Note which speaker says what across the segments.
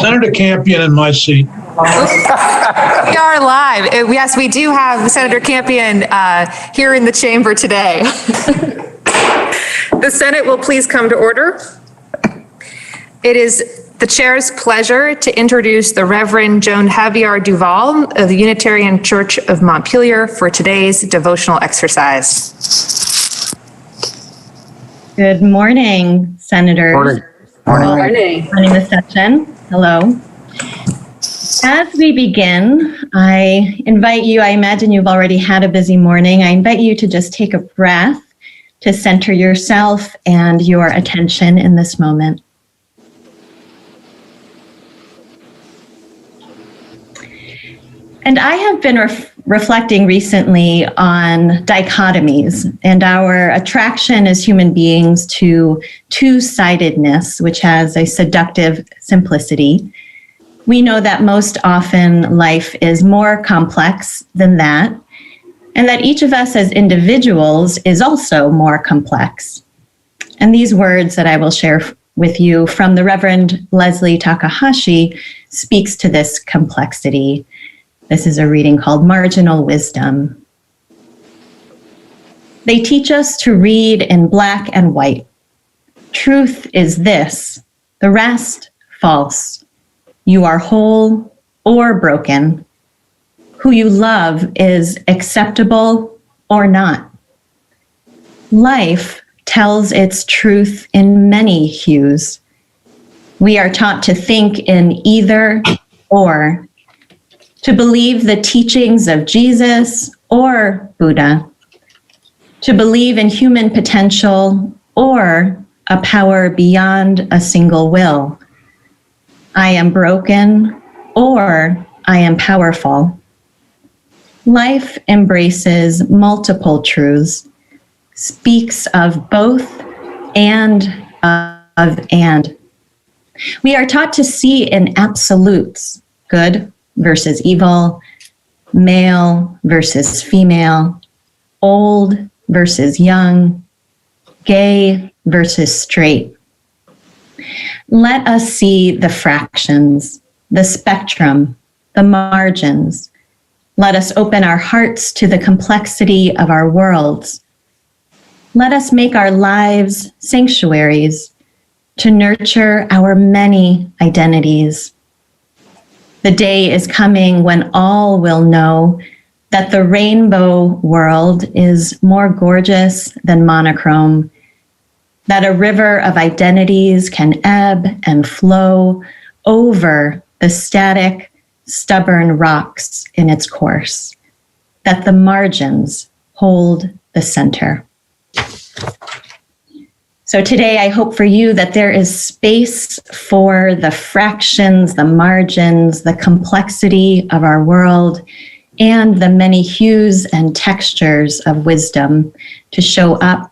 Speaker 1: Senator Campion in my seat.
Speaker 2: We are live. Yes, we do have Senator Campion here in the chamber today. The Senate will please come to order. It is the chair's pleasure to introduce the Reverend Joan Javier Duval of the Unitarian Church of Montpelier for today's devotional exercise.
Speaker 3: Good morning, Senators.
Speaker 1: Morning.
Speaker 3: Morning. Running the session. Hello. As we begin, I invite you, I imagine you've already had a busy morning. I invite you to just take a breath to center yourself and your attention in this moment. And I have been reflecting recently on dichotomies and our attraction as human beings to two-sidedness, which has a seductive simplicity. We know that most often life is more complex than that, and that each of us as individuals is also more complex. And these words that I will share with you from the Reverend Leslie Takahashi speaks to this complexity. This is a reading called Marginal Wisdom. They teach us to read in black and white. Truth is this, the rest false. You are whole or broken. Who you love is acceptable or not. Life tells its truth in many hues. We are taught to think in either or, to believe the teachings of Jesus or Buddha, to believe in human potential or a power beyond a single will. I am broken or I am powerful. Life embraces multiple truths, speaks of both and of and. We are taught to see in absolutes, good versus evil, male versus female, old versus young, gay versus straight. Let us see the fractions, the spectrum, the margins. Let us open our hearts to the complexity of our worlds. Let us make our lives sanctuaries to nurture our many identities. The day is coming when all will know that the rainbow world is more gorgeous than monochrome, that a river of identities can ebb and flow over the static, stubborn rocks in its course, that the margins hold the center. So today, I hope for you that there is space for the fractions, the margins, the complexity of our world, and the many hues and textures of wisdom to show up,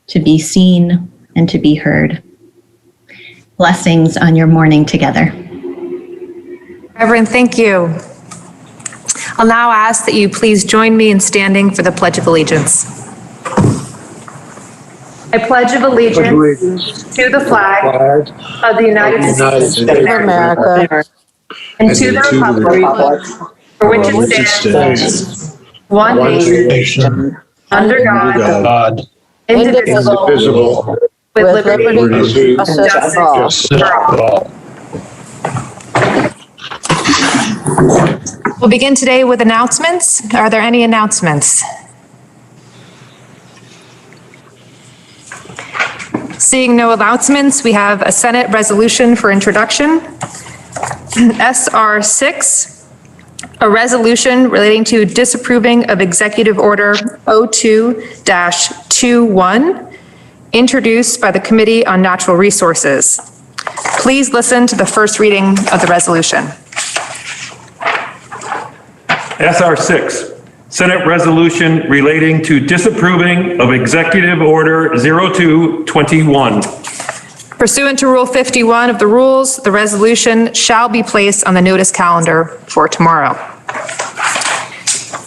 Speaker 3: to be seen, and to be heard. Blessings on your morning together.
Speaker 2: Reverend, thank you. I'll now ask that you please join me in standing for the Pledge of Allegiance. I pledge of allegiance to the flag of the United States of America and to the republic for which it stands, one nation, under God, indivisible, with liberty and justice for all. We'll begin today with announcements. Are there any announcements? Seeing no announcements, we have a Senate resolution for introduction. SR 6, a resolution relating to disapproving of Executive Order 02-21, introduced by the Committee on Natural Resources. Please listen to the first reading of the resolution.
Speaker 4: SR 6, Senate resolution relating to disapproving of Executive Order 02-21.
Speaker 2: Pursuant to Rule 51 of the rules, the resolution shall be placed on the notice calendar for tomorrow.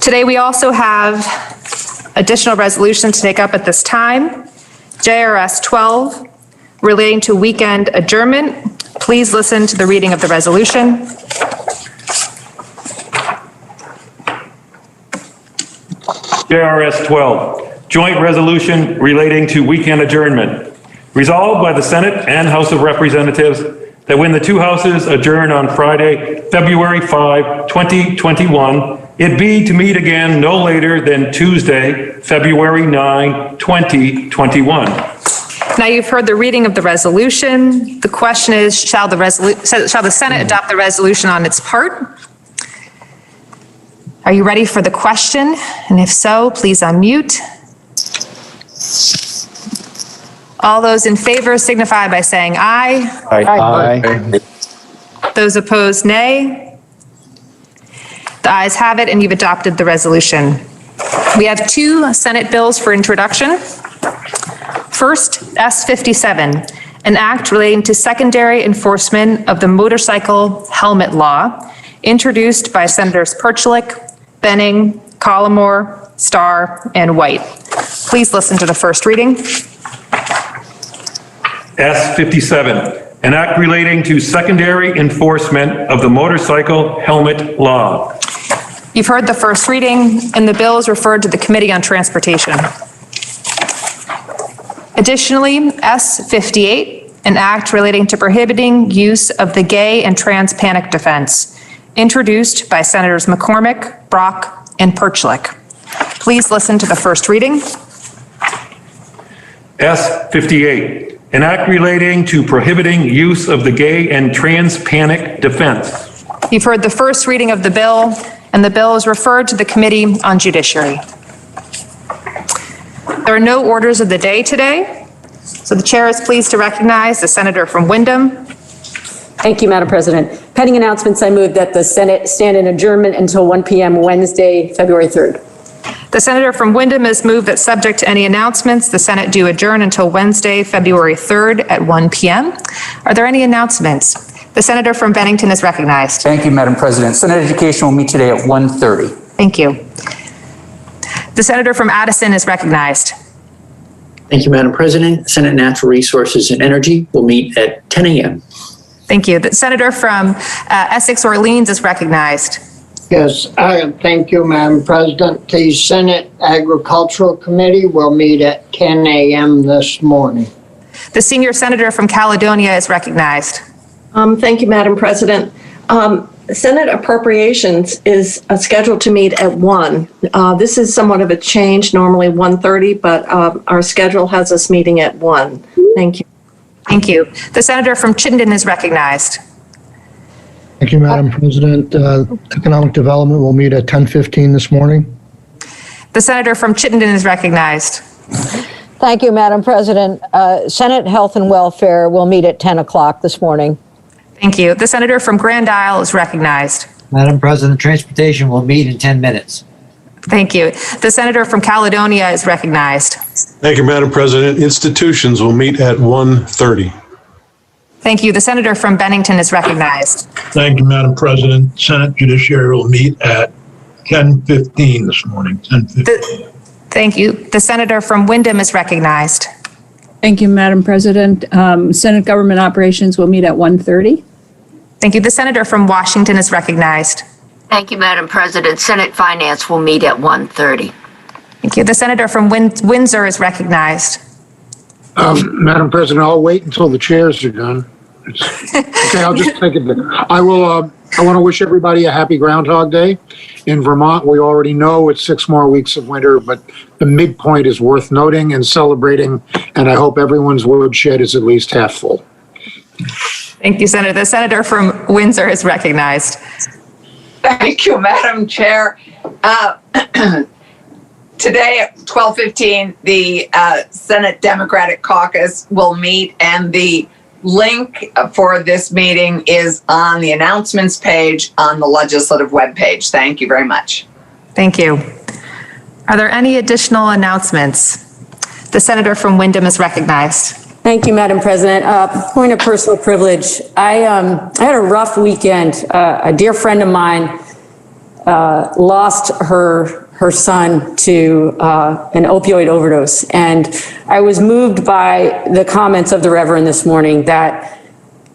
Speaker 2: Today we also have additional resolutions to take up at this time. JRS 12, relating to weekend adjournment. Please listen to the reading of the resolution.
Speaker 4: JRS 12, joint resolution relating to weekend adjournment. Resolved by the Senate and House of Representatives that when the two houses adjourn on Friday, February 5, 2021, it be to meet again no later than Tuesday, February 9, 2021.
Speaker 2: Now you've heard the reading of the resolution. The question is, shall the Senate adopt the resolution on its part? Are you ready for the question? And if so, please unmute. All those in favor signify by saying aye.
Speaker 5: Aye.
Speaker 2: Those opposed, nay. The ayes have it, and you've adopted the resolution. We have two Senate bills for introduction. First, S57, an act relating to secondary enforcement of the motorcycle helmet law, introduced by Senators Perchlik, Benning, Collmore, Starr, and White. Please listen to the first reading.
Speaker 4: S57, an act relating to secondary enforcement of the motorcycle helmet law.
Speaker 2: You've heard the first reading, and the bill is referred to the Committee on Transportation. Additionally, S58, an act relating to prohibiting use of the gay and trans panic defense, introduced by Senators McCormick, Brock, and Perchlik. Please listen to the first reading.
Speaker 4: S58, an act relating to prohibiting use of the gay and trans panic defense.
Speaker 2: You've heard the first reading of the bill, and the bill is referred to the Committee on Judiciary. There are no orders of the day today, so the chair is pleased to recognize the senator from Windham.
Speaker 6: Thank you, Madam President. Pending announcements, I move that the Senate stand in adjournment until 1 p.m. Wednesday, February 3rd.
Speaker 2: The senator from Windham has moved that subject to any announcements, the Senate do adjourn until Wednesday, February 3rd at 1 p.m. Are there any announcements? The senator from Bennington is recognized.
Speaker 5: Thank you, Madam President. Senate Education will meet today at 1:30.
Speaker 2: Thank you. The senator from Addison is recognized.
Speaker 7: Thank you, Madam President. Senate Natural Resources and Energy will meet at 10 a.m.
Speaker 2: Thank you. The senator from Essex Orleans is recognized.
Speaker 8: Yes, thank you, Madam President. The Senate Agricultural Committee will meet at 10 a.m. this morning.
Speaker 2: The senior senator from Caledonia is recognized.
Speaker 9: Thank you, Madam President. Senate Appropriations is scheduled to meet at 1. This is somewhat of a change, normally 1:30, but our schedule has us meeting at 1. Thank you.
Speaker 2: Thank you. The senator from Chittenden is recognized.
Speaker 10: Thank you, Madam President. Economic Development will meet at 10:15 this morning.
Speaker 2: The senator from Chittenden is recognized.
Speaker 11: Thank you, Madam President. Senate Health and Welfare will meet at 10 o'clock this morning.
Speaker 2: Thank you. The senator from Grand Isle is recognized.
Speaker 12: Madam President, Transportation will meet in 10 minutes.
Speaker 2: Thank you. The senator from Caledonia is recognized.
Speaker 13: Thank you, Madam President. Institutions will meet at 1:30.
Speaker 2: Thank you. The senator from Bennington is recognized.
Speaker 1: Thank you, Madam President. Senate Judiciary will meet at 10:15 this morning, 10:15.
Speaker 2: Thank you. The senator from Windham is recognized.
Speaker 14: Thank you, Madam President. Senate Government Operations will meet at 1:30.
Speaker 2: Thank you. The senator from Washington is recognized.
Speaker 15: Thank you, Madam President. Senate Finance will meet at 1:30.
Speaker 2: Thank you. The senator from Windsor is recognized.
Speaker 16: Madam President, I'll wait until the chairs are done. Okay, I'll just take it. I want to wish everybody a happy Groundhog Day. In Vermont, we already know it's 6 more weeks of winter, but the midpoint is worth noting and celebrating, and I hope everyone's woodshed is at least half full.
Speaker 2: Thank you, Senator. The senator from Windsor is recognized.
Speaker 17: Thank you, Madam Chair. Today at 12:15, the Senate Democratic Caucus will meet, and the link for this meeting is on the announcements page on the legislative webpage. Thank you very much.
Speaker 2: Thank you. Are there any additional announcements? The senator from Windham is recognized.
Speaker 6: Thank you, Madam President. Point of personal privilege. I had a rough weekend. A dear friend of mine lost her her son to an opioid overdose. And I was moved by the comments of the Reverend this morning that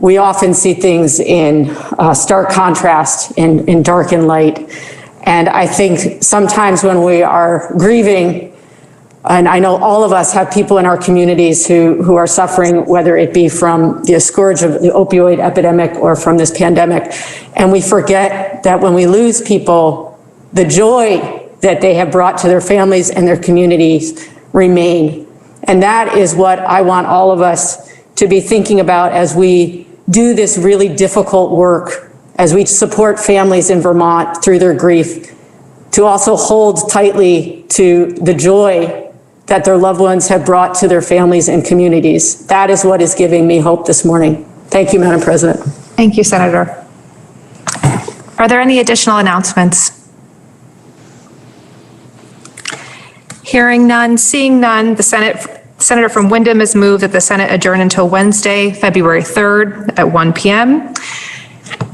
Speaker 6: we often see things in stark contrast, in dark and light. And I think sometimes when we are grieving, and I know all of us have people in our communities who are suffering, whether it be from the scourge of the opioid epidemic or from this pandemic, and we forget that when we lose people, the joy that they have brought to their families and their communities remain. And that is what I want all of us to be thinking about as we do this really difficult work, as we support families in Vermont through their grief, to also hold tightly to the joy that their loved ones have brought to their families and communities. That is what is giving me hope this morning. Thank you, Madam President.
Speaker 2: Thank you, Senator. Are there any additional announcements? Hearing none, seeing none, the Senator from Wyndham has moved that the Senate adjourn until Wednesday, February 3rd at 1 p.m.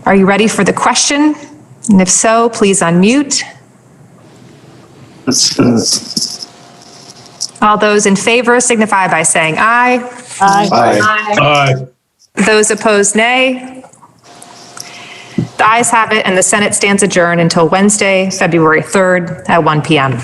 Speaker 2: Are you ready for the question? And if so, please unmute. All those in favor signify by saying aye.
Speaker 11: Aye.
Speaker 1: Aye.
Speaker 2: Those opposed, nay. The ayes have it, and the Senate stands adjourned until Wednesday, February 3rd at 1 p.m.